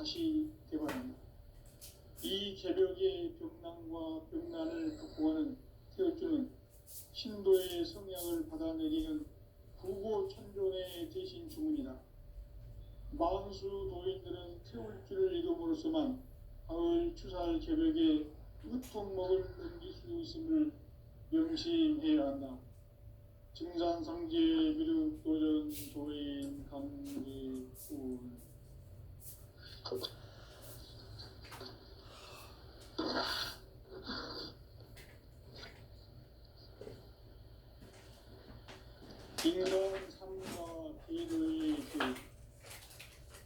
다시 개발한다. 이 개벽의 벽난과 벽난을 극복하는 태어주는 신도의 성약을 받아내리는 구고천존의 대신 주문이다. 만수 도인들은 태울주를 이름으로서만 가을 추살 개벽에 으통목을 넘길 수 있음을 명심해야 한다. 증산상제 미륵도전 도인 강기훈. 인간 삶과 계도의 교육.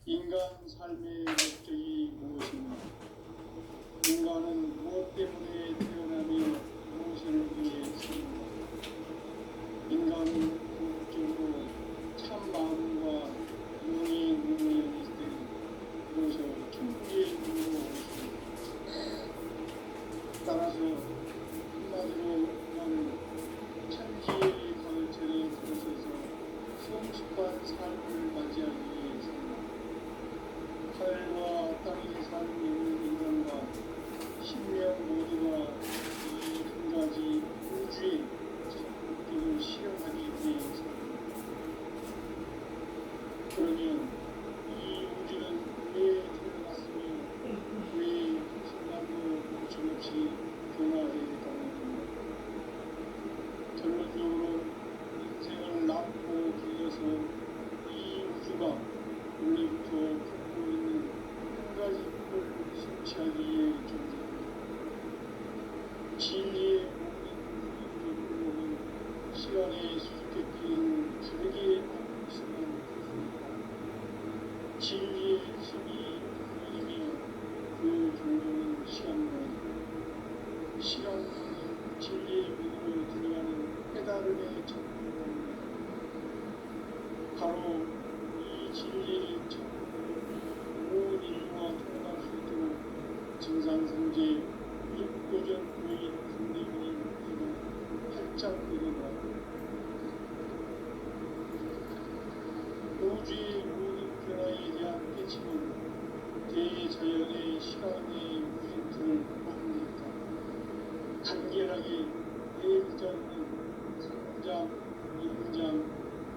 인간 삶의 목적이 무엇인가? 인간은 무엇 때문에 태어나며 무엇을 위해 사는가? 인간은 궁극적으로 참 마음과 영의 능력이 있을 때는 그것을 천국의 눈으로 보십니다. 따라서 한마디로 인간은 천지의 가을철에 들어서서 성숙한 삶을 맞이하기 위해 산다. 하늘과 땅의 삶이 있는 인간과 신명 모두가 이 한 가지 우주의 참 목적을 실현하기 위해 산다. 그러면 이 우주는 왜 태어났으며 왜 한순간도 멈춤없이 변화되겠다는 겁니다. 결론적으로 인생을 낳고 길러서 이 우주가 원래부터 품고 있는 한 가지 꿈을 성취하기 위해 존재합니다. 진리의 모든 궁극적으로는 시간에 수수께끼인 다르게 알고 있으면 됐습니다. 진리의 힘이 그이며 그 결론은 시간입니다. 시간은 진리의 문으로 들어가는 깨달음의 첫문입니다. 바로 이 진리의 첫문을 온 인류가 통과할 수 있도록 증산성제 미륵도전 도인 강대문이 문을 활짝 열어놓았다. 우주의 모든 변화에 대한 깨침은 대자연의 시간의 무진투를 막는다. 간결하게 대일자 있는 상장, 임장,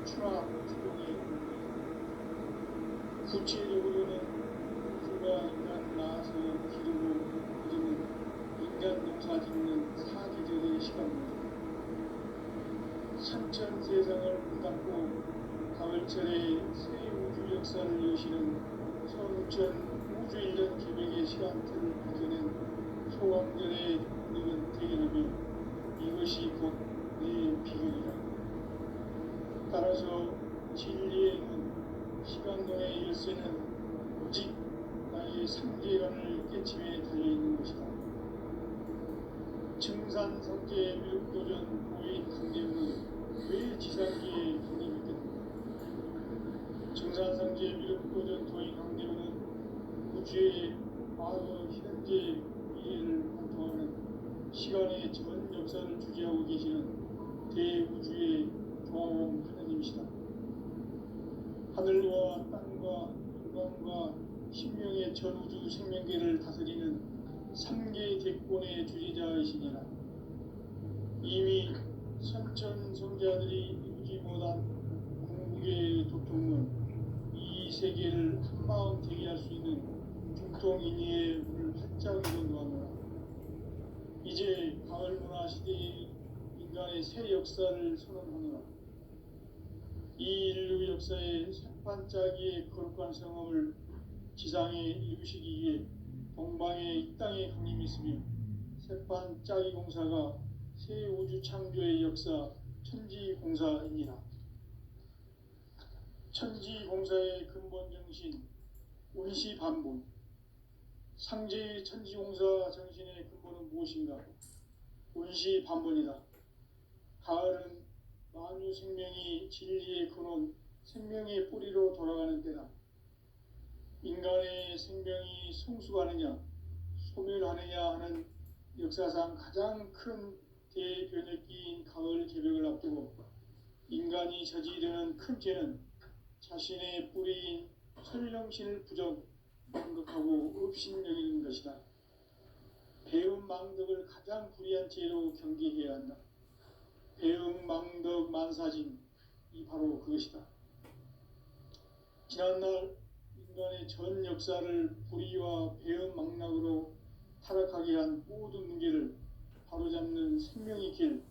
추락, 추동의 구체적으로는 우주가 인간 낳아서 기르고 거두는 인간 농사 짓는 사계절의 시간입니다. 삼천 세상을 문닫고 가을철에 새 우주 역사를 여시는 서우천 우주일년 개벽의 시간틀을 밝혀낸 소강전의 능력은 대견하며 이것이 곧 내 비결이라. 따라서 진리의 눈, 시간론의 열쇠는 오직 나의 상계관을 깨침에 달려있는 것이다. 증산성제 미륵도전 도인 강대문은 왜 지상기에 강림이 됐는가? 증산성제 미륵도전 도인 강대문은 우주의 과거, 현재, 미래를 관통하는 시간의 전 역사를 주재하고 계시는 대우주의 조화원 하나님이시다. 하늘과 땅과 인간과 신명의 전우주 생명계를 다스리는 삼계 대권의 주재자이시니라. 이미 선천성자들이 이루지 못한 궁극의 도통은 이 세계를 한마음 되게 할 수 있는 중통인의의 문을 활짝 열어놓았노라. 이제 가을 문화 시대의 인간의 새 역사를 선언하노라. 이 인류 역사의 새반짝이의 거룩한 성험을 지상에 이루시기 위해 동방에 이 땅에 강림이 있으며 새반짝이 공사가 새 우주 창조의 역사 천지공사입니다. 천지공사의 근본 정신 운시반본. 상제의 천지공사 정신의 근본은 무엇인가? 운시반본이다. 가을은 만유 생명이 진리의 근원, 생명의 뿌리로 돌아가는 때다. 인간의 생명이 성숙하느냐, 소멸하느냐 하는 역사상 가장 큰 대변혁기인 가을 개벽을 앞두고 인간이 저지르는 큰 죄는 자신의 뿌리인 설령신을 부정, 망극하고 업신여기는 것이다. 배음 망덕을 가장 불의한 죄로 경계해야 한다. 배음 망덕 만사진, 이 바로 그것이다. 지난날 인간의 전 역사를 불의와 배음 망락으로 타락하게 한 모든 문제를 바로잡는 생명의 길,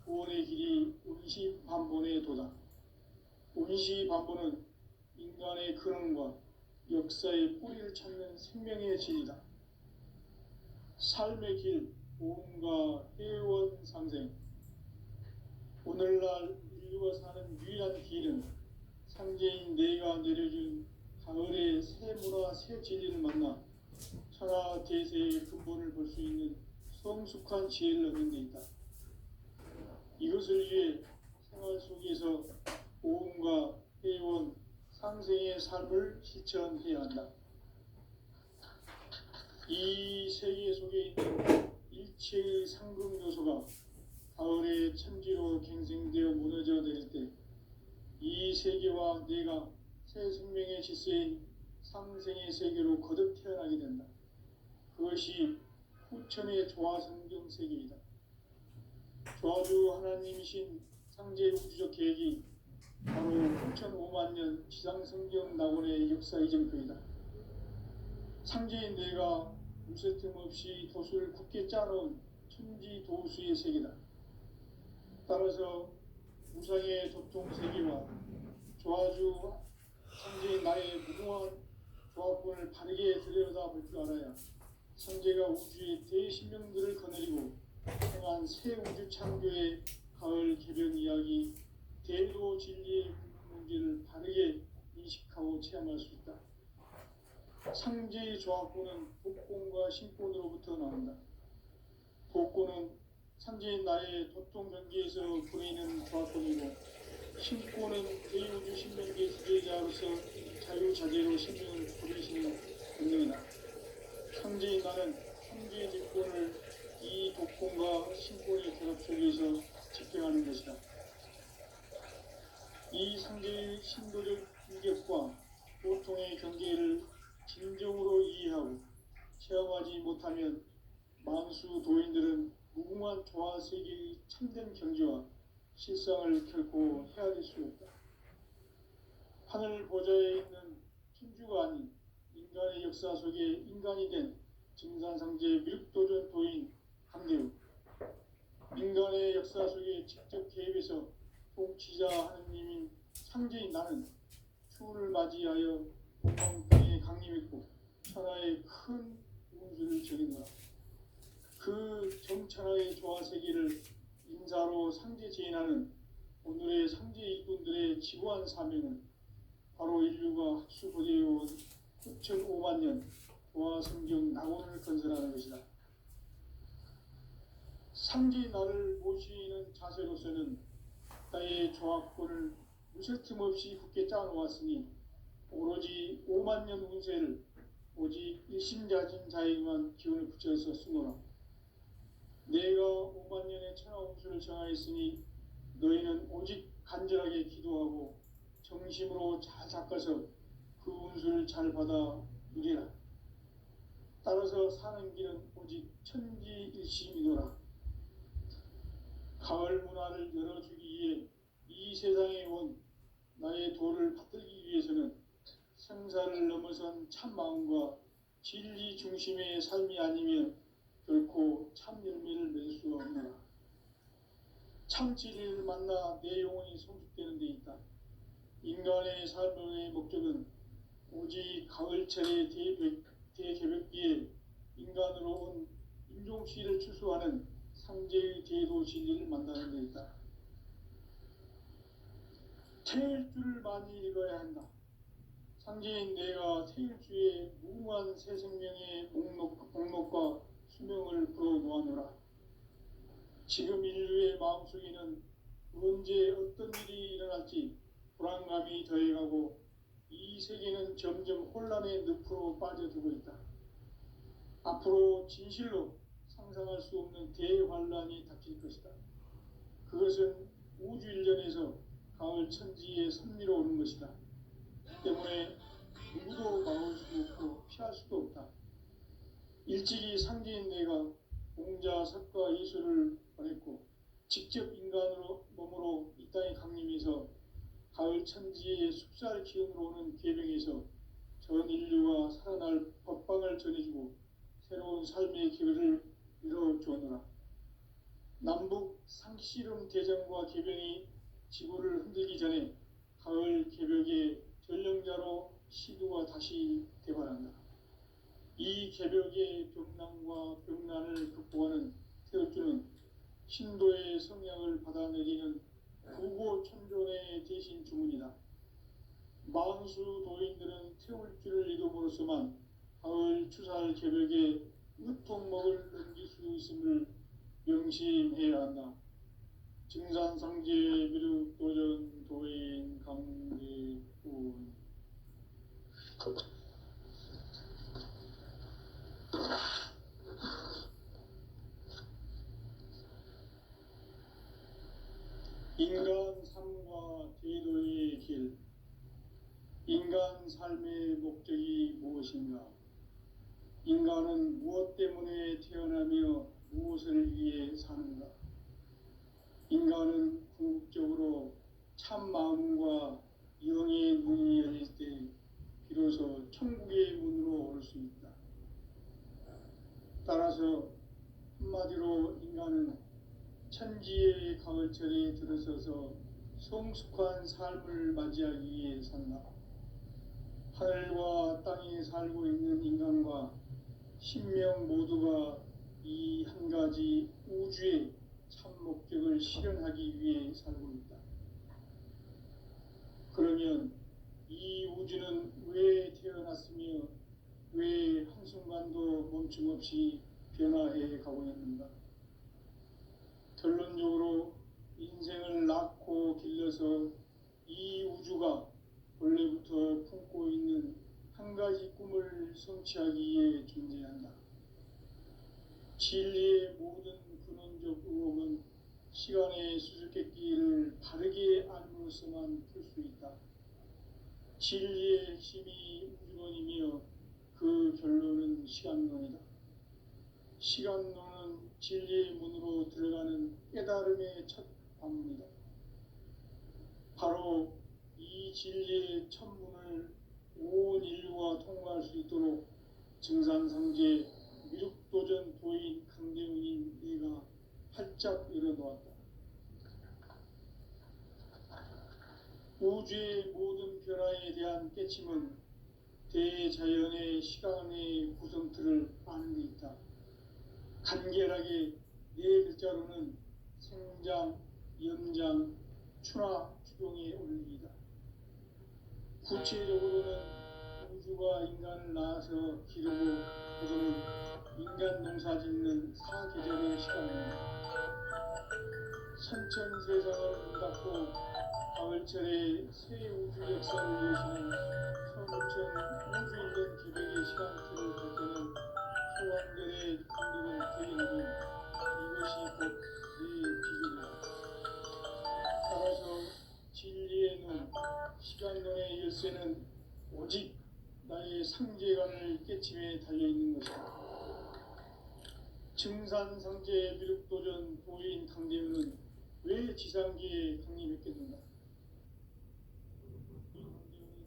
구원의 길이 운시반본의 도다. 운시반본은 인간의 근원과 역사의 뿌리를 찾는 생명의 진리다. 삶의 길, 보험과 회원 상생. 오늘날 인류가 사는 유일한 길은 상제인 내가 내려준 가을의 새 문화 새 진리를 만나 천하 대세의 근본을 볼 수 있는 성숙한 지혜를 얻는 데 있다. 이것을 위해 생활 속에서 보험과 회원, 상생의 삶을 실천해야 한다. 이 세계 속에 있는 일체의 상급 요소가 가을의 천지로 갱생되어 무너져 내릴 때 이 세계와 내가 새 생명의 질서인 상생의 세계로 거듭 태어나게 된다. 그것이 후천의 조화성경 세계이다. 조화주 하나님이신 상제 우주적 계획이 바로 후천 5만 년 지상성경 낙원의 역사 이정표이다. 상제인 내가 무쇠틈 없이 도수를 굳게 짜놓은 천지 도수의 세계다. 따라서 우상의 도통 세계와 조화주 상제인 나의 무궁한 조합권을 바르게 들여다볼 줄 알아야 상제가 우주의 대신명들을 거느리고 행한 새 우주 창조의 가을 개변 이야기, 대도 진리의 문제를 바르게 인식하고 체험할 수 있다. 상제의 조합권은 복권과 신권으로부터 나온다. 복권은 상제인 나의 도통 경계에서 보이는 조합권이고, 신권은 대우주 신명계 지배자로서 자유자재로 생명을 부리시는 권능이다. 상제인 나는 상제의 직권을 이 독권과 신권의 결합 속에서 집행하는 것이다. 이 상제의 신도적 인격과 보통의 경계를 진정으로 이해하고 체험하지 못하면 만수 도인들은 무궁한 조화 세계의 참된 경지와 실상을 결코 헤아릴 수 없다. 하늘 보좌에 있는 천주가 아닌 인간의 역사 속에 인간이 된 증산상제 밀도전 도인 강대우, 인간의 역사 속에 직접 개입해서 통치자 하느님인 상제인 나는 추후를 맞이하여 동방땅에 강림했고 천하의 큰 운수를 적인다. 그 정천하의 조화 세계를 인사로 상제 제인하는 오늘의 상제 일꾼들의 지구한 사명은 바로 인류가 학수고대해온 9,5만 년 조화 성경 낙원을 건설하는 것이다. 상제 나를 모시는 자세로서는 나의 조합권을 무쇠틈 없이 굳게 짜놓았으니 오로지 5만 년 운세를 오직 일심자진 자에게만 기운을 붙여서 쓰노라. 내가 5만 년의 천하 운수를 정하였으니 너희는 오직 간절하게 기도하고 정심으로 잘 닦아서 그 운수를 잘 받아 누리라. 따라서 사는 길은 오직 천지일심이노라. 가을 문화를 열어주기 위해 이 세상에 온 나의 도를 받들기 위해서는 생사를 넘어선 참 마음과 진리 중심의 삶이 아니면 결코 참 열매를 맺을 수가 없노라. 참 진리를 만나 내 영혼이 성숙되는 데 있다. 인간의 삶의 목적은 오직 가을철의 대개벽기에 인간으로 온 인종시를 추수하는 상제의 대도 진리를 만나는 데 있다. 태일주를 많이 읽어야 한다. 상제인 내가 태일주의 무궁한 새 생명의 목록과 수명을 불어놓아노라. 지금 인류의 마음속에는 언제 어떤 일이 일어날지 불안감이 더해가고 이 세계는 점점 혼란의 늪으로 빠져들고 있다. 앞으로 진실로 상상할 수 없는 대환란이 닥칠 것이다. 그것은 우주 일련에서 가을 천지의 섭리로 오는 것이다. 때문에 누구도 막을 수 없고 피할 수 수도 없다. 일찍이 상제인 내가 공자, 석가, 예수를 보냈고 직접 인간으로 몸으로 이 땅에 강림해서 가을 천지의 숲살 기운으로 오는 계병에서 전 인류가 살아날 법방을 전해주고 새로운 삶의 기회를 이뤄주었노라. 남북 상씨름 대전과 계병이 지구를 흔들기 전에 가을 개벽의 전령자로 시도가 다시 대발한다. 이 개벽의 병난과 병난을 극복하는 태울주는 신도의 성향을 받아내리는 구고천존의 대신 주문이다. 만수 도인들은 태울주를 이름으로서만 가을 추살 개벽의 으통목을 넘길 수 있음을 명심해야 한다. 증산상제 미륵도전 도인 강대군. 인간 삶과 대도의 길. 인간 삶의 목적이 무엇인가? 인간은 무엇 때문에 태어나며 무엇을 위해 사는가? 인간은 궁극적으로 참 마음과 영의 문이 열릴 때 비로소 천국의 문으로 올 수 있다. 따라서 한마디로 인간은 천지의 가을철에 들어서서 성숙한 삶을 맞이하기 위해 산다. 하늘과 땅에 살고 있는 인간과 신명 모두가 이 한 가지 우주의 참 목적을 실현하기 위해 살고 있다. 그러면 이 우주는 왜 태어났으며 왜 한순간도 멈춤없이 변화해 가고 있는가? 결론적으로 인생을 낳고 길러서 이 우주가 원래부터 품고 있는 한 가지 꿈을 성취하기 위해 존재한다. 진리의 모든 근원적 의혹은 시간의 수수께끼를 바르게 알므로서만 풀 수 있다. 진리의 핵심이 우주론이며 그 결론은 시간론이다. 시간론은 진리의 문으로 들어가는 깨달음의 첫 방문이다. 바로 이 진리의 첫 문을 온 인류가 통과할 수 있도록 증산상제 미륵도전 도인 강대훈인 내가 활짝 열어놓았다. 우주의 모든 변화에 대한 깨침은 대자연의 시간의 구성틀을 아는 데 있다. 간결하게 네 글자로는 생장, 연장, 추나 추동의 원리이다. 구체적으로는 우주가 인간을 낳아서 기르고 그러는 인간 농사 짓는 사계절의 시간입니다. 선천세상을 문 닫고 가을철에 새 우주 역사를 여시는 선우천 우주일년 기백의 시간틀을 볼 때는 소환들의 감독은 되겠는 이것이 곧 내 비결이다. 따라서 진리의 눈, 시간론의 열쇠는 오직 나의 상제관을 깨침에 달려있는 것이다. 증산상제 미륵도전 도인 강대훈은 왜 지상계에 강림했겠는가? 이 강대훈은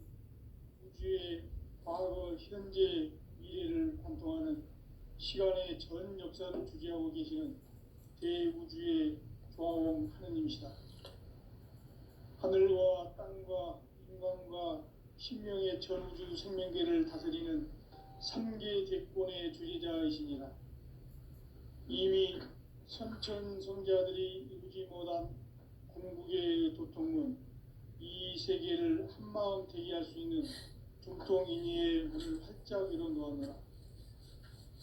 우주의 과거, 현재, 미래를 관통하는 시간의 전 역사를 주재하고 계시는 대우주의 조화원 하느님이시다. 하늘과 땅과 인간과 신명의 전우주 생명계를 다스리는 3계 대권의 주제자이시니라. 이미 선천성자들이 이루지 못한 궁극의 도통문, 이 세계를 한마음 되게 할 수 있는 중통인의의 문을 활짝 열어놓았노라.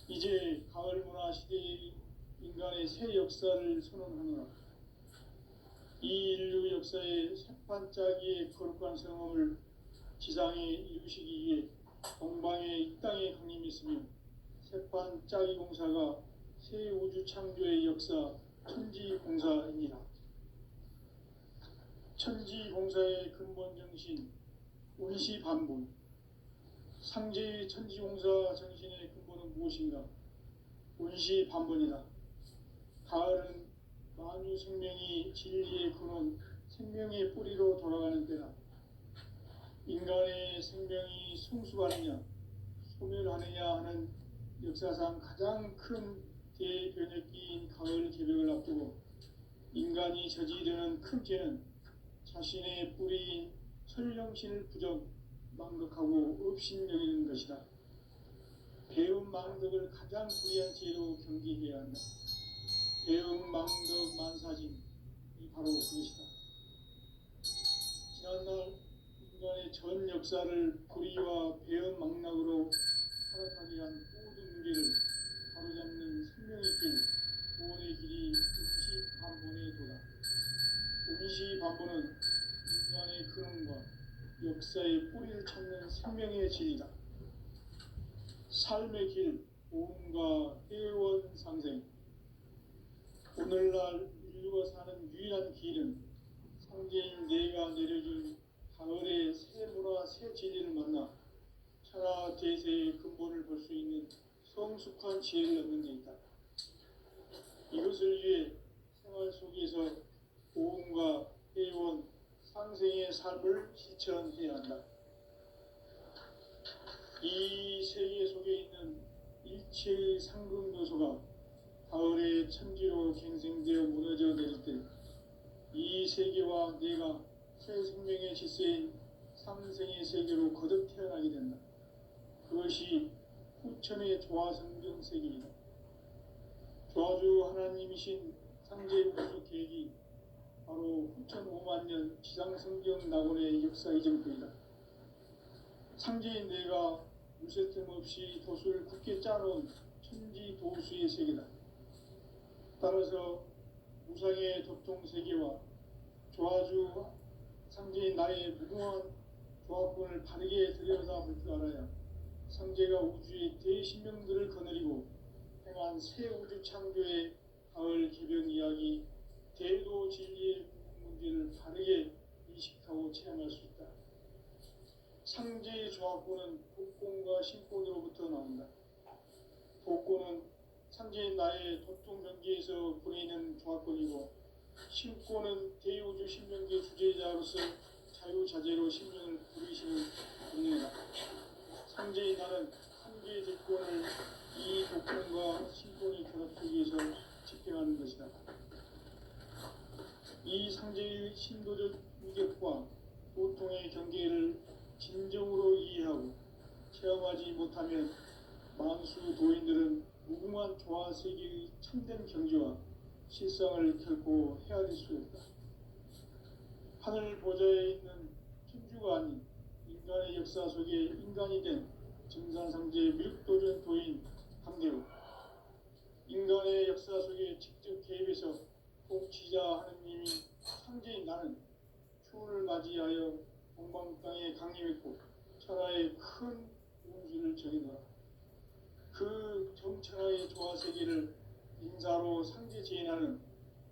이제 가을 문화 시대의 인간의 새 역사를 선언하노라. 이 인류 역사의 새판짜기의 거룩한 성험을 지상에 이루시기 위해 동방에 이 땅에 강림했으며 새판짜기 공사가 새 우주 창조의 역사 천지공사입니다. 천지공사의 근본 정신 운시반분, 상제의 천지공사 정신의 근본은 무엇인가? 온시반본이다. 가을은 만유 생명이 진리의 근원, 생명의 뿌리로 돌아가는 때다. 인간의 생명이 성숙하느냐, 소멸하느냐 하는 역사상 가장 큰 대변혁기인 가을 개벽을 앞두고 인간이 저지르는 큰 죄는 자신의 뿌리인 천령신을 부정, 망덕하고 업신여기는 것이다. 배움 망덕을 가장 불의한 죄로 경계해야 한다. 배움 망덕 만사진이 바로 그것이다. 지난날 인간의 전 역사를 불의와 배움 망락으로 타락하게 한 모든 문제를 바로잡는 생명의 길, 구원의 길이 온시반본의 도다. 온시반본은 인간의 근원과 역사의 뿌리를 찾는 생명의 진리다. 삶의 길, 보험과 회원 상생. 오늘날 인류가 사는 유일한 길은 상제인 내가 내려준 가을의 새 문화, 새 진리를 만나 천하 대세의 근본을 볼 수 있는 성숙한 지혜를 얻는 데 있다. 이것을 위해 생활 속에서 보험과 회원, 상생의 삶을 실천해야 한다. 이 세계 속에 있는 일체의 상급 요소가 가을의 천지로 갱생되어 무너져 내릴 때 이 세계와 내가 새 생명의 질서인 상생의 세계로 거듭 태어나게 된다. 그것이 후천의 조화성경 세계이다. 조화주 하나님이신 상제 우주 계획이 바로 후천 5만 년 지상성경 낙원의 역사 이정표이다. 상제인 내가 물새틈 없이 도수를 굳게 짜놓은 천지 도수의 세계다. 따라서 무상의 도통 세계와 조화주 상제인 나의 무궁한 조합권을 바르게 들여다볼 줄 알아야 상제가 우주의 대신명들을 거느리고 행한 새 우주 창조의 가을 개벽 이야기, 대도 진리의 문제를 바르게 인식하고 체험할 수 있다. 상제의 조합권은 복권과 신권으로부터 나온다. 복권은 상제인 나의 도통 경계에서 보내는 조합권이고, 신권은 대우주 신명계 주제자로서 자유자재로 신명을 부르시는 분야다. 상제인 나는 상제의 대권을 이 복권과 신권의 결합 속에서 집행하는 것이다. 이 상제의 신도적 위력과 보통의 경계를 진정으로 이해하고 체험하지 못하면 만수 도인들은 무궁한 조화 세계의 참된 경지와 실상을 결코 헤아릴 수 없다. 하늘 보좌에 있는 천주가 아닌 인간의 역사 속에 인간이 된 정산상제의 밀도전 도인 함대우, 인간의 역사 속에 직접 개입해서 통치자 하느님이 상제인 나는 추운을 맞이하여 동방 땅에 강림했고 천하의 큰 운수를 정해놓아 그 정천하의 조화 세계를 인사로 상제 제인하는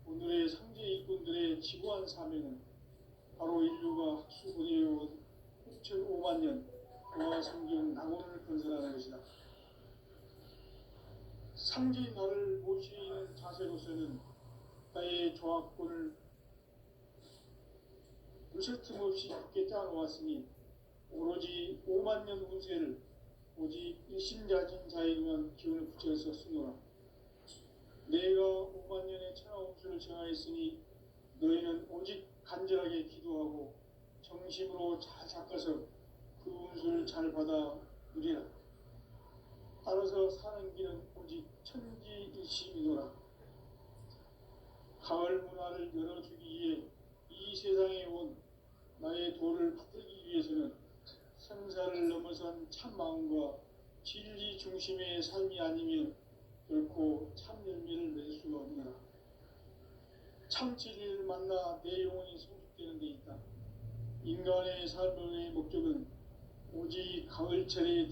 오늘의 상제 일꾼들의 지구한 사명은 바로 인류가 학수고대해온 6,5만 년 조화 성경 낙원을 건설하는 것이다. 상제인 나를 모시는 자세로서는 나의 조합권을 물새틈 없이 굳게 짜놓았으니 오로지 5만 년 운세를 오직 일심자진 자에게만 기운을 붙여서 쓰노라. 내가 5만 년의 천하 운수를 정하였으니 너희는 오직 간절하게 기도하고 정심으로 잘 닦아서 그 운수를 잘 받아 누리라. 따라서 사는 길은 오직 천지일심이노라. 가을 문화를 열어주기 위해 이 세상에 온 나의 도를 받들기 위해서는 생사를 넘어선 참 마음과 진리 중심의 삶이 아니면 결코 참 열매를 맺을 수가 없노라. 참 진리를 만나 내 영혼이 성숙되는 데 있다. 인간의 삶의 목적은 오직 가을철의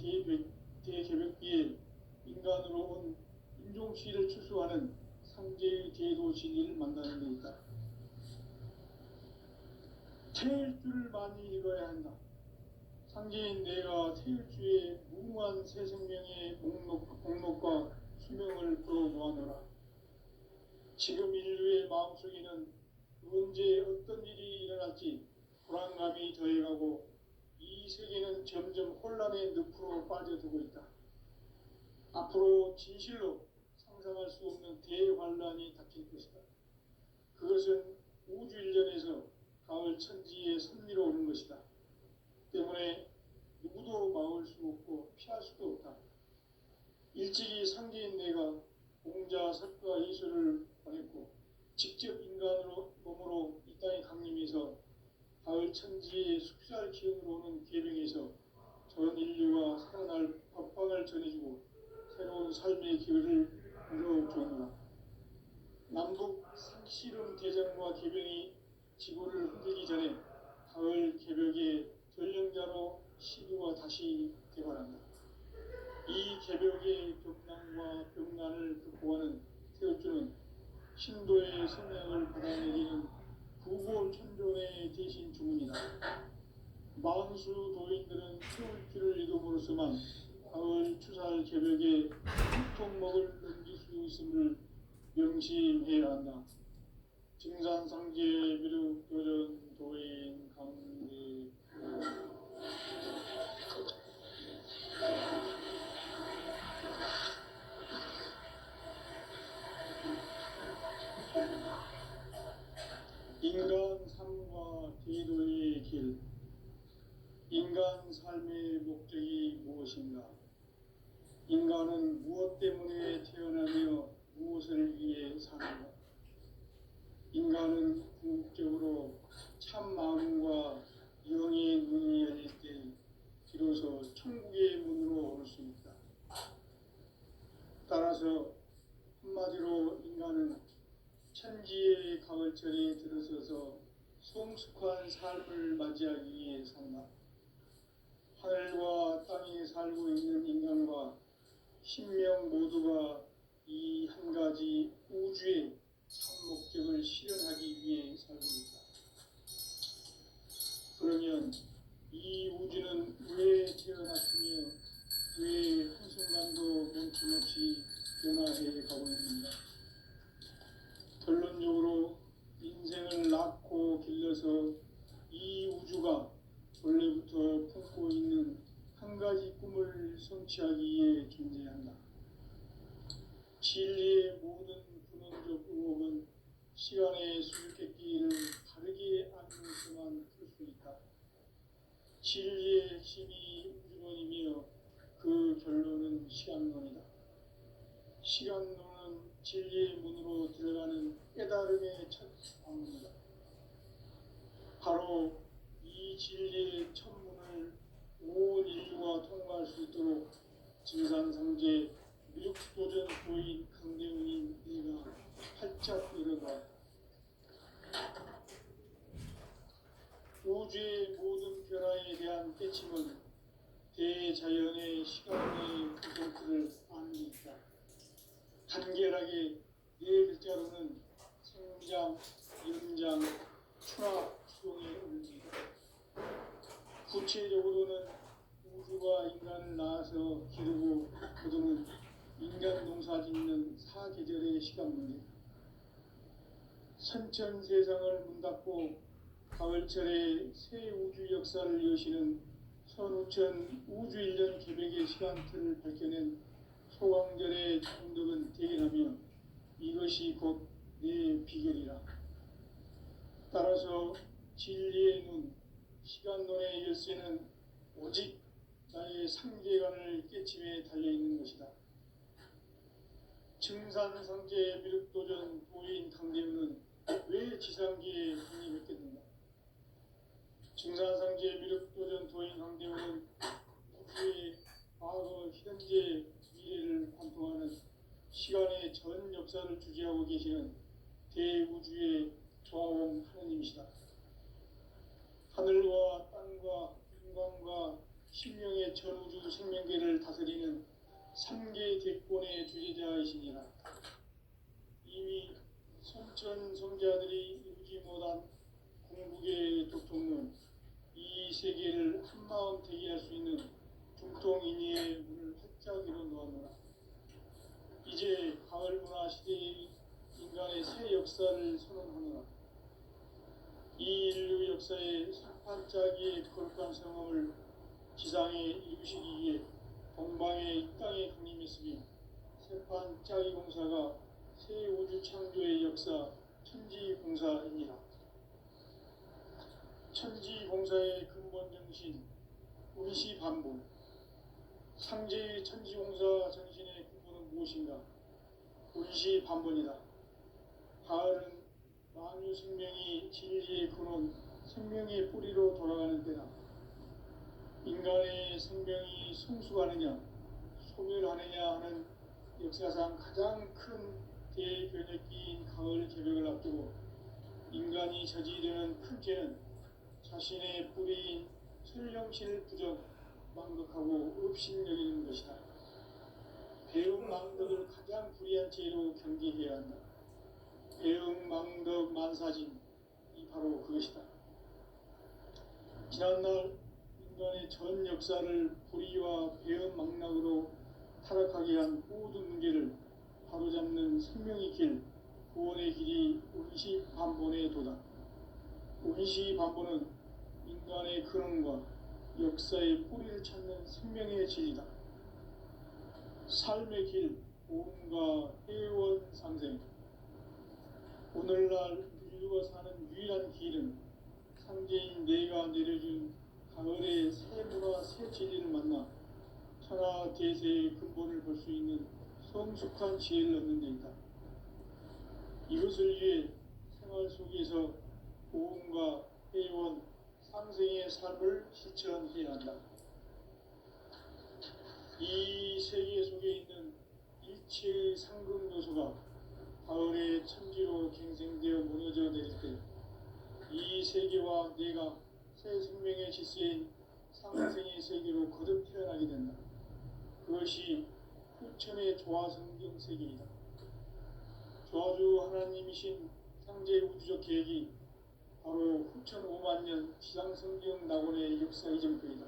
대개벽기에 인간으로 온 인종시를 추수하는 상제의 대도 진리를 만나는 데 있다. 태일 줄을 많이 읽어야 한다. 상제인 내가 태일주의 무궁한 새 생명의 목록과 수명을 풀어놓아노라. 지금 인류의 마음속에는 언제 어떤 일이 일어날지 불안감이 더해가고 이 세계는 점점 혼란의 늪으로 빠져들고 있다. 앞으로 진실로 상상할 수 없는 대환란이 닥칠 것이다. 그것은 우주 일련에서 가을 천지의 섭리로 오는 것이다. 때문에 누구도 막을 수 없고 피할 수도 없다. 일찍이 상제인 내가 공자 석가 예수를 보냈고 직접 인간으로 몸으로 이 땅에 강림해서 가을 천지의 숲살 기운으로 오는 계명에서 전 인류가 살아날 법방을 전해주고 새로운 삶의 기회를 열어주었노라. 남북 상씨름 대전과 계병이 지구를 흔들기 전에 가을 개벽의 전령자로 시류가 다시 개발한다. 이 개벽의 벽난과 벽난을 극복하는 태엽주는 신도의 성향을 받아내리는 부고천존의 대신 주문이다. 만수 도인들은 태울주를 이름으로서만 가을 추살 개벽에 통목을 넘길 수 있음을 명심해야 한다. 증산상제 미륵 도전 도인 강대 인간 삶과 기도의 길. 인간 삶의 목적이 무엇인가? 인간은 무엇 때문에 태어나며 무엇을 위해 사는가? 인간은 궁극적으로 참 마음과 영의 문이 열릴 때 비로소 천국의 문으로 올 수 있다. 따라서 한마디로 인간은 천지의 가을철에 들어서서 성숙한 삶을 맞이하기 위해 산다. 하늘과 땅에 살고 있는 인간과 신명 모두가 이 한 가지 우주의 참 목적을 실현하기 위해 살고 있다. 그러면 이 우주는 왜 태어났으며 왜 한순간도 멈춤없이 변화해 가고 있는가? 결론적으로 인생을 낳고 길러서 이 우주가 원래부터 품고 있는 한 가지 꿈을 성취하기 위해 존재한다. 진리의 모든 근원적 의혹은 시간의 수수께끼를 바르게 알면서만 풀 수 있다. 진리의 핵심이 우주론이며 그 결론은 시간론이다. 시간론은 진리의 문으로 들어가는 깨달음의 첫 방문이다. 바로 이 진리의 첫 문을 온 인류가 통과할 수 있도록 증산상제 미륵도전 도인 강대훈인 네가 활짝 열어봐. 우주의 모든 변화에 대한 깨침은 대자연의 시간의 구성틀을 아는 있다. 간결하게 네 글자로는 생장, 연장, 추락, 수용의 의미다. 구체적으로는 우주가 인간을 낳아서 기르고 거두는 인간 농사 짓는 사계절의 시간 문제다. 선천 세상을 문 닫고 가을철에 새 우주 역사를 여시는 선우천 우주 1년 계획의 시간틀을 밝혀낸 소강절의 정덕은 대견하며 이것이 곧 내 비결이라. 따라서 진리의 눈, 시간론의 열쇠는 오직 나의 상계관을 깨침에 달려있는 것이다. 증산상제 미륵도전 도인 강대훈은 왜 지상계에 독립했겠는가? 증산상제 미륵도전 도인 강대훈은 우주의 과거, 현재, 미래를 관통하는 시간의 전 역사를 주재하고 계시는 대우주의 좌원 하느님이시다. 하늘과 땅과 인간과 신명의 전우주 생명계를 다스리는 3계 대권의 주재자이시니라. 이미 성천 성자들이 이루지 못한 궁극의 도통론, 이 세계를 한마음 되게 할 수 있는 중통인의의 문을 활짝 열어 놓았노라. 이제 가을 문화 시대의 인간의 새 역사를 선언하노라. 이 인류 역사의 산판짜기의 거룩한 성험을 지상에 이루시기 위해 동방의 이 땅에 강림했으며 세판짜기 공사가 새 우주 창조의 역사 천지공사입니다. 천지공사의 근본 정신 운시반복. 상제의 천지공사 정신의 근본은 무엇인가? 운시반복이다. 가을은 만유 생명이 진리의 근원, 생명의 뿌리로 돌아가는 때다. 인간의 생명이 성숙하느냐, 소멸하느냐 하는 역사상 가장 큰 대변혁기인 가을 개벽을 앞두고 인간이 저지르는 큰 죄는 자신의 뿌리인 설령신을 부정, 망덕하고 업신여기는 것이다. 배응 망덕을 가장 불의한 죄로 경계해야 한다. 배응 망덕 만사진이 바로 그것이다. 지난날 인간의 전 역사를 불의와 배응 망락으로 타락하게 한 모든 문제를 바로잡는 생명의 길, 구원의 길이 운시반본의 도다. 운시반본은 인간의 근원과 역사의 뿌리를 찾는 생명의 진리다. 삶의 길, 보험과 회원 상생. 오늘날 인류가 사는 유일한 길은 상제인 내가 내려준 가을의 새 문화 새 진리를 만나 천하 대세의 근본을 볼 수 있는 성숙한 지혜를 얻는 데 있다. 이것을 위해 생활 속에서 보험과 회원, 상생의 삶을 실천해야 한다. 이 세계 속에 있는 일체의 상금 요소가 가을의 천지로 갱생되어 무너져 내릴 때 이 세계와 내가 새 생명의 질서인 상생의 세계로 거듭 태어나게 된다. 그것이 후천의 조화성경 세계이다. 조화주 하나님이신 상제 우주적 계획이 바로 후천 5만 년 지상성경 낙원의 역사 이전표이다.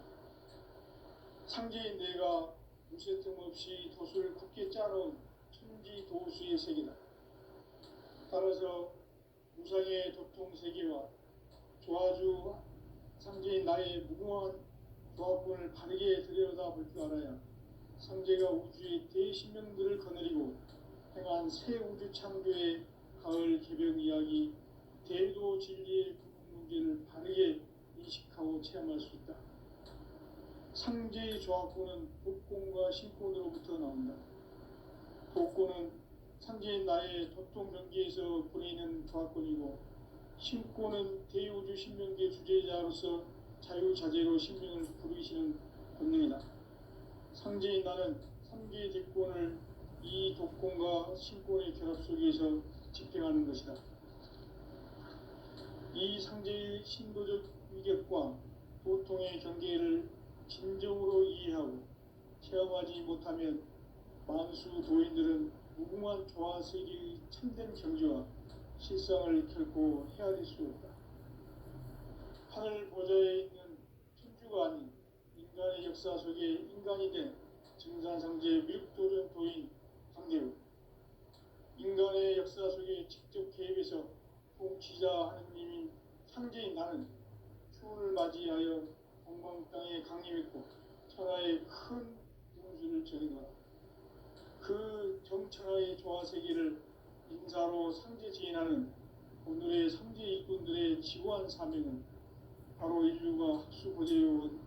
상제인 내가 무쇠 틈 없이 돛을 굳게 짜놓은 천지 도수의 세계다. 따라서 무상의 도통 세계와 조화주 상제인 나의 무궁한 조합권을 바르게 들여다볼 줄 알아야 상제가 우주의 대신명들을 거느리고 행한 새 우주 창조의 가을 개벽 이야기, 대도 진리의 구분 문제를 바르게 인식하고 체험할 수 있다. 상제의 조합권은 독공과 신권으로부터 나온다. 독권은 상제인 나의 도통 경계에서 보내는 조합권이고, 신권은 대우주 신명계 주제자로서 자유자재로 신명을 부르시는 권능이다. 상제인 나는 상제의 대권을 이 독권과 신권의 결합 속에서 집행하는 것이다. 이 상제의 신도적 위격과 도통의 경계를 진정으로 이해하고 체험하지 못하면 만수 도인들은 무궁한 조화 세계의 참된 경지와 실상을 결코 헤아릴 수 없다. 하늘 보좌에 있는 천주가 아닌 인간의 역사 속에 인간이 된 증산상제 밀도전 도인 강대우, 인간의 역사 속에 직접 개입해서 통치자 하느님인 상제인 나는 추운을 맞이하여 동방 땅에 강림했고 천하의 큰 운수를 전해노라. 그 정천하의 조화세계를 인사로 상제 지인하는 오늘의 상제 일꾼들의 지고한 사명은 바로 인류가 학수 고대해온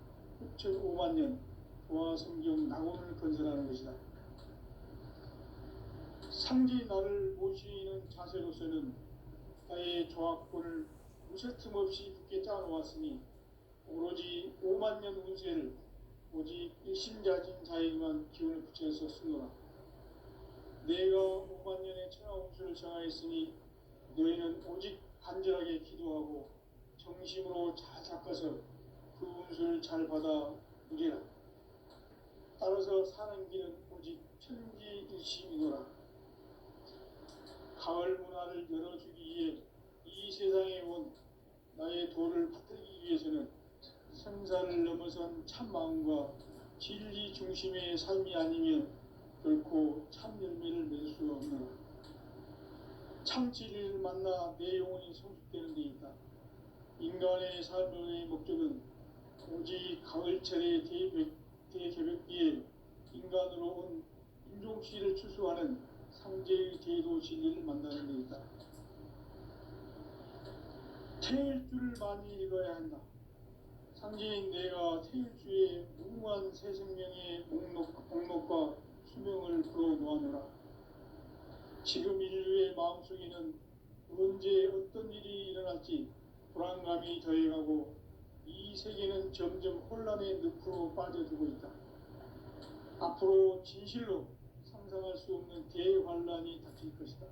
6,5만 년 조화성경 낙원을 건설하는 것이다. 상제 나를 모시는 자세로서는 나의 조합권을 무쇠 틈 없이 굳게 짜놓았으니 오로지 5만 년 운세를 오직 일심자진 자에게만 기운을 붙여서 쓰노라. 내가 5만 년의 천하 운수를 정하였으니 너희는 오직 간절하게 기도하고 정심으로 잘 닦아서 그 운수를 잘 받아 누리라. 따라서 사는 길은 오직 천지일심이노라. 가을 문화를 열어주기 위해 이 세상에 온 나의 도를 받들기 위해서는 생사를 넘어선 참마음과 진리 중심의 삶이 아니면 결코 참 열매를 맺을 수가 없노라. 참 진리를 만나 내 영혼이 성숙되는 데 있다. 인간의 삶의 목적은 오직 가을철의 대개벽기에 인간으로 온 인종씨를 추수하는 상제의 대도 진리를 만나는 데 있다. 태일주를 많이 읽어야 한다. 상제인 내가 태일주의 무궁한 새 생명의 목록과 수명을 풀어놓아노라. 지금 인류의 마음속에는 언제 어떤 일이 일어날지 불안감이 더해가고 이 세계는 점점 혼란의 늪으로 빠져들고 있다. 앞으로 진실로 상상할 수 없는 대환란이 닥칠 것이다.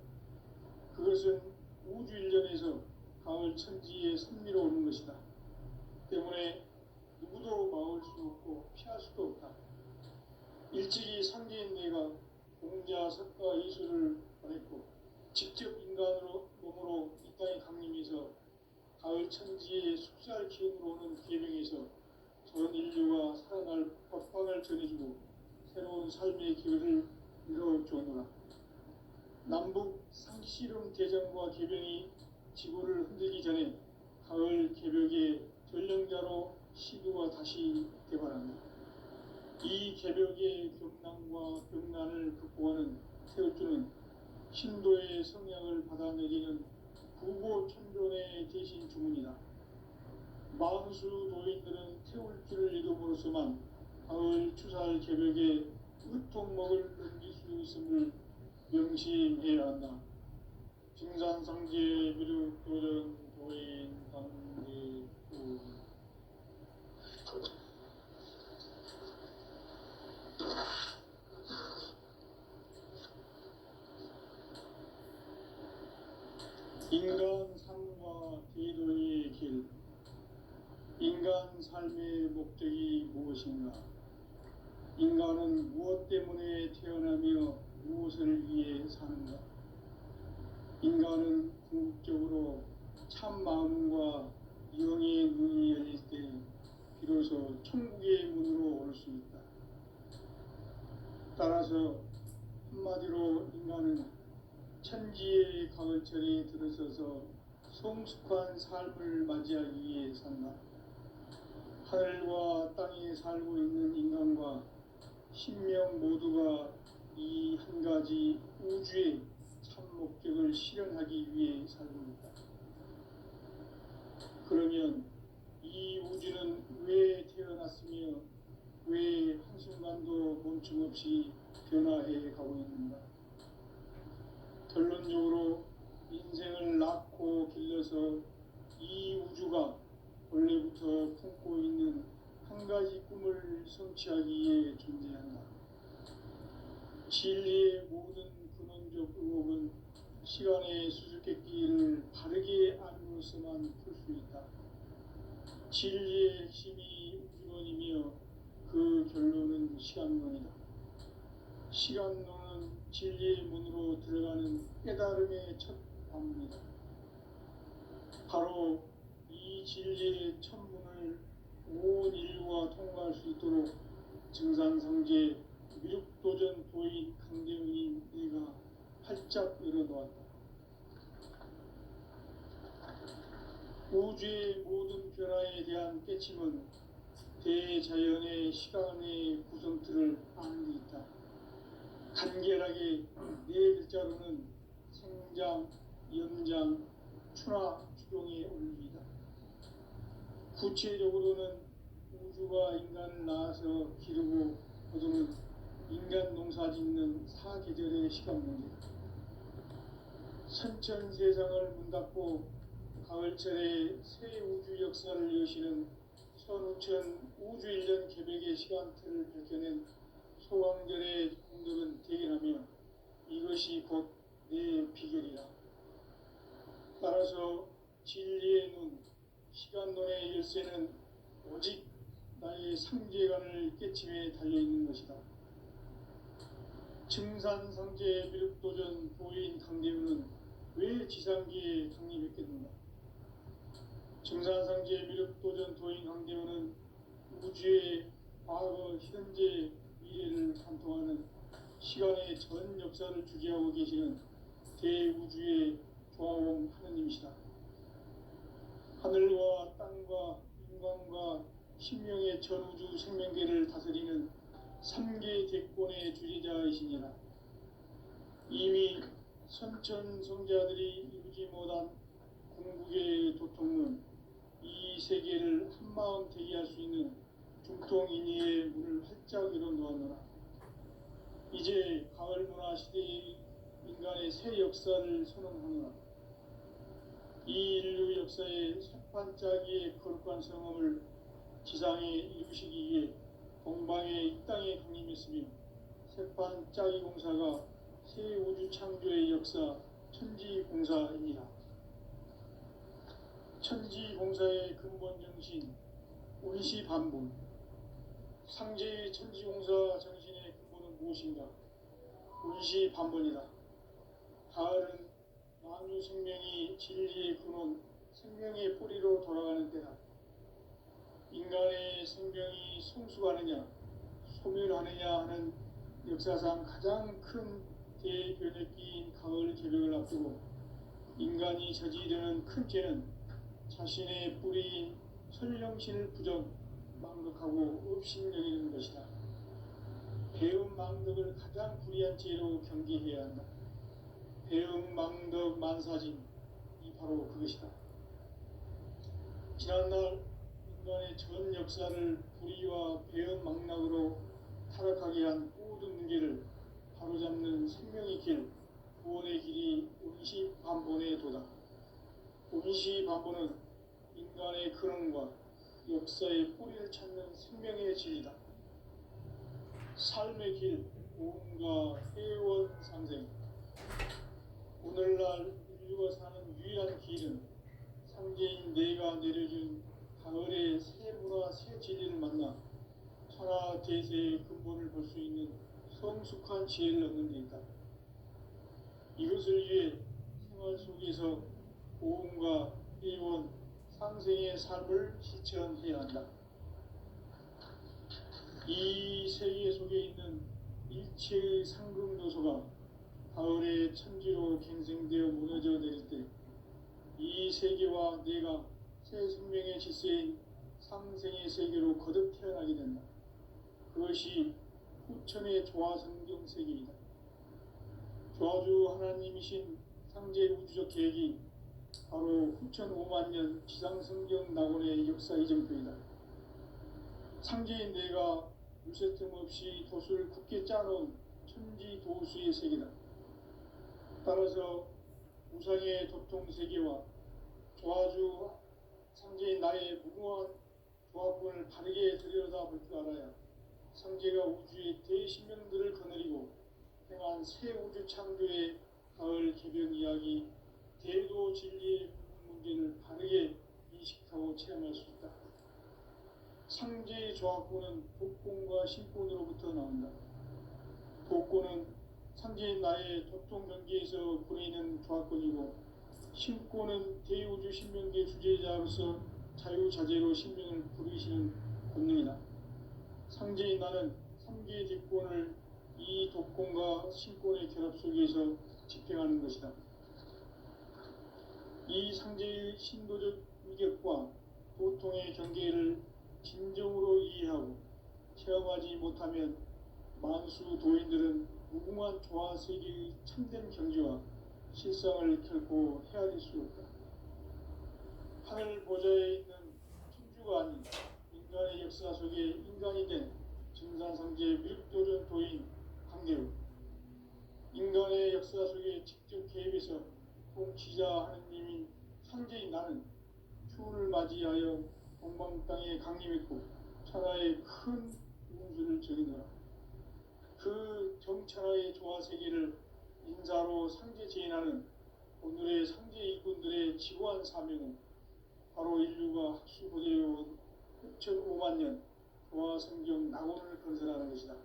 그것은 우주 일련에서 가을 천지의 선미로 오는 것이다. 때문에 누구도 막을 수 없고 피할 수도 없다. 일찍이 상제인 내가 공자, 석가, 이수를 보냈고 직접 인간으로 몸으로 이 땅에 강림해서 가을 천지의 숲살 기운으로 오는 계명에서 전 인류가 살아날 법방을 전해주고 새로운 삶의 기회를 이뤄주노라. 남북 상씨름 대전과 계병이 지구를 흔들기 전에 가을 개벽의 전령자로 시두가 다시 개발합니다. 이 개벽의 경난과 병난을 극복하는 태울주는 신도의 성향을 받아내리는 구고천존의 대신 주문이다. 만수 도인들은 태울주를 읽음으로써만 가을 추살 개벽의 의통목을 넘길 수 있음을 명심해야 한다. 증산상제 미륵도전 도인 강제구 인간 삶과 대도의 길. 인간 삶의 목적이 무엇인가? 인간은 무엇 때문에 태어나며 무엇을 위해 사는가? 인간은 궁극적으로 참 마음과 영의 눈이 열릴 때 비로소 천국의 문으로 올 수 있다. 따라서 한마디로 인간은 천지의 가을철에 들어서서 성숙한 삶을 맞이하기 위해 산다. 하늘과 땅에 살고 있는 인간과 신명 모두가 이 한 가지 우주의 참 목적을 실현하기 위해 살고 있다. 그러면 이 우주는 왜 태어났으며 왜 한순간도 멈춤없이 변화해 가고 있는가? 결론적으로 인생을 낳고 길러서 이 우주가 원래부터 품고 있는 한 가지 꿈을 성취하기 위해 존재한다. 진리의 모든 근원적 의혹은 시간의 수수께끼를 바르게 알므로서만 풀 수 있다. 진리의 핵심이 우주론이며 그 결론은 시간론이다. 시간론은 진리의 문으로 들어가는 깨달음의 첫 방문이다. 바로 이 진리의 첫 문을 온 인류가 통과할 수 있도록 증산상제 미륵도전 도인 강대훈이 내가 활짝 열어놓았다. 우주의 모든 변화에 대한 깨침은 대자연의 시간의 구성틀을 아는 데 있다. 간결하게 네 글자로는 생장, 연장, 추나 추동의 원리이다. 구체적으로는 우주가 인간을 낳아서 기르고 거두는 인간 농사 짓는 사계절의 시간 문제다. 선천 세상을 문 닫고 가을철에 새 우주 역사를 여시는 선우천 우주일년 개벽의 시간틀을 밝혀낸 소강절의 공덕은 대견하며 이것이 곧 내 비결이라. 따라서 진리의 눈, 시간론의 열쇠는 오직 나의 상제관을 깨침에 달려있는 것이다. 증산상제 미륵도전 도인 강대훈은 왜 지상기에 강림했겠는가? 증산상제 미륵도전 도인 강대훈은 우주의 과거, 현재, 미래를 관통하는 시간의 전 역사를 주재하고 계시는 대우주의 조화공 하느님이시다. 하늘과 땅과 인간과 신명의 전우주 생명계를 다스리는 삼계 대권의 주재자이시니라. 이미 선천성자들이 이루지 못한 궁극의 도통론, 이 세계를 한마음 되게 할 수 있는 중통인의의 문을 활짝 열어놓았노라. 이제 가을 문화 시대의 인간의 새 역사를 선언하노라. 이 인류 역사의 새판짜기의 거룩한 성험을 지상에 이루시기 위해 동방의 이 땅에 강림했으며, 새판짜기 공사가 새 우주 창조의 역사 천지공사이니라. 천지공사의 근본 정신 운시반본. 상제의 천지공사 정신의 근본은 무엇인가? 운시반본이다. 가을은 만유 생명이 진리의 근원, 생명의 뿌리로 돌아가는 때다. 인간의 생명이 성숙하느냐, 소멸하느냐 하는 역사상 가장 큰 대변혁기인 가을 개벽을 앞두고 인간이 저지르는 큰 죄는 자신의 뿌리인 설령신을 부정, 망덕하고 업신여기는 것이다. 배음 망덕을 가장 불의한 죄로 경계해야 한다. 배음 망덕 만사진, 이 바로 그것이다. 지난날 인간의 전 역사를 불의와 배음 망락으로 타락하게 한 모든 문제를 바로잡는 생명의 길, 구원의 길이 운시반본의 도다. 운시반본은 인간의 근원과 역사의 뿌리를 찾는 생명의 진리다. 삶의 길, 고음과 회원 상생. 오늘날 인류가 사는 유일한 길은 상제인 내가 내려준 가을의 새 문화, 새 진리를 만나 천하 대세의 근본을 볼 수 있는 성숙한 지혜를 얻는 데 있다. 이것을 위해 생활 속에서 고음과 회원, 상생의 삶을 실천해야 한다. 이 세계 속에 있는 일체의 상금 요소가 가을의 천지로 갱생되어 무너져 내릴 때 이 세계와 내가 새 생명의 질서인 상생의 세계로 거듭 태어나게 된다. 그것이 후천의 조화성경 세계이다. 조화주 하나님이신 상제 우주적 계획이 바로 후천 5만 년 지상성경 낙원의 역사 이정표이다. 상제인 내가 물새 틈 없이 도수를 굳게 짜놓은 천지 도수의 세계다. 따라서 우상의 도통 세계와 조화주 상제인 나의 무궁한 조합권을 바르게 들여다볼 줄 알아야 상제가 우주의 대신명들을 거느리고 행한 새 우주 창조의 가을 개변 이야기, 대도 진리의 문제를 바르게 인식하고 체험할 수 있다. 상제의 조합권은 복권과 신권으로부터 나온다. 복권은 상제인 나의 도통 경계에서 보내는 조합권이고, 신권은 대우주 신명계 주제자로서 자유자재로 신명을 부르시는 권능이다. 상제인 나는 3개의 뒷권을 이 독권과 신권의 결합 속에서 집행하는 것이다. 이 상제의 신도적 위격과 도통의 경계를 진정으로 이해하고 체험하지 못하면 만수 도인들은 무궁한 조화 세계의 참된 경지와 실상을 결코 헤아릴 수 없다. 하늘 보좌에 있는 천주가 아닌 인간의 역사 속에 인간이 된 증산상제 밀도전 도인 강대우, 인간의 역사 속에 직접 개입해서 통치자 하느님인 상제인 나는 추운을 맞이하여 동방 땅에 강림했고 천하의 큰 운수를 적이노라. 그 정천하의 조화 세계를 인자로 상제 제인하는 오늘의 상제 일꾼들의 지고한 사명은 바로 인류가 학수고대해온 6,5만 년 조화 성경 낙원을 건설하는 것이다.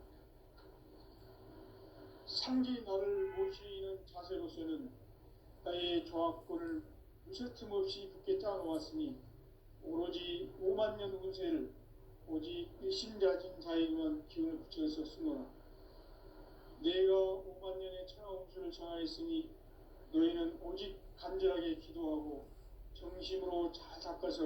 상제인 나를 모시는 자세로서는 나의 조합권을 무쇠틈 없이 굳게 짜놓았으니 오로지 5만 년 운세를 오직 일심가진 자에게만 기운을 붙여서 쓰노라. 내가 5만 년의 천하홍수를 전하였으니 너희는 오직 간절하게 기도하고 정심으로 잘 닦아서